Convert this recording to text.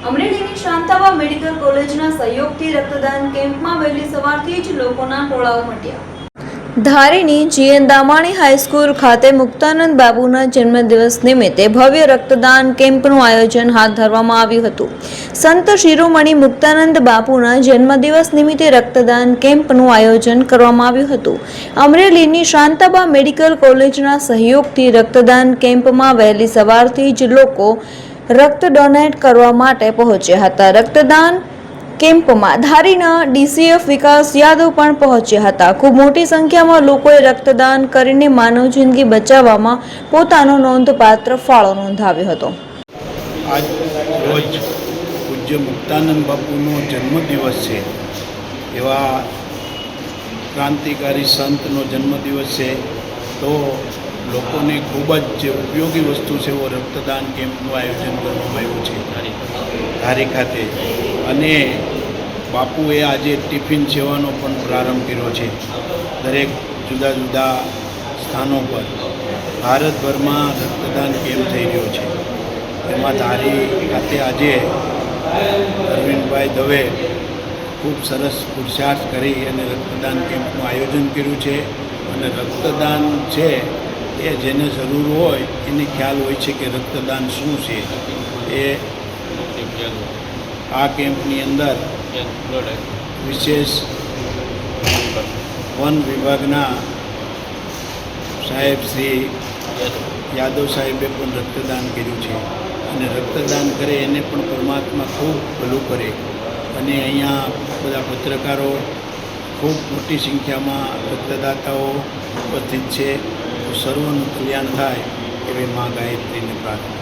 અમરેલીની Shantaba medical કોલેજના સહયોગથી રક્તદાન કેમ્પમાં વહેલી સવારથી જ લોકોના ટોળાઓ ઉમટ્યા. ધારીની જીએન દામાણી હાઈસ્કૂલ ખાતે મુક્તાનંદ બાપુના જન્મદિવસ નિમિત્તે ભવ્ય રક્તદાન કેમ્પનું આયોજન હાથ ધરવામાં આવ્યું હતું. સંત શિરોમણી મુક્તાનંદ બાપુના જન્મદિવસ નિમિત્તે રક્તદાન કેમ્પનું આયોજન કરવામાં આવ્યું હતું. અમરેલીની શાંતાબા મેડિકલ કોલેજના સહયોગથી રક્તદાન કેમ્પમાં વહેલી સવારથી જ લોકો રક્ત ડોનેટ કરવા માટે પહોંચ્યા હતા. રક્તદાન કેમ્પમાં ધારીના ડીસીએફ વિકાસ યાદવ પણ પહોંચ્યા હતા. ખૂબ મોટી સંખ્યામાં લોકોએ રક્તદાન કરીને માનવ જિંદગી બચાવવામાં પોતાનો નોંધપાત્ર ફાળો નોંધાવ્યો હતો. આજ રોજ પૂજ્ય મુક્તાનંદ બાપુનો જન્મદિવસ છે. એવા ક્રાંતિકારી સંતનો જન્મદિવસ છે, તો લોકોને ખૂબ જ ઉપયોગી વસ્તુ છે એવો રક્તદાન કેમ્પનું આયોજન કરવામાં આવ્યું છે ધારી ખાતે. અને બાપુએ આજે ટિફિન સેવાનો પણ પ્રારંભ કર્યો છે. દરેક જુદા જુદા સ્થાનો પર ભારતભરમાં રક્તદાન કેમ્પ થઈ રહ્યો છે. એમાં ધારી ખાતે આજે અરવિંદભાઈ દવે ખૂબ સરસ પુરુષાર્થ કરી અને રક્તદાન કેમ્પનું આયોજન કર્યું છે. અને રક્તદાન છે એ જેને જરૂર હોય એને ખ્યાલ હોય છે કે રક્તદાન શું છે. એ આ કેમ્પની અંદર વિશેષ વન વિભાગના સાહેબ શ્રી યાદવ સાહેબે પણ રક્તદાન કર્યું છે. અને રક્તદાન કરે એને પણ પરમાત્મા ખૂબ ભલું કરે. અને અહીંયા બધા પત્રકારો ખૂબ મોટી સંખ્યામાં રક્તદાતાઓ ઉપસ્થિત છે. તો સર્વનું કલ્યાણ થાય એવી મા ગાયત્રીને પ્રાર્થના.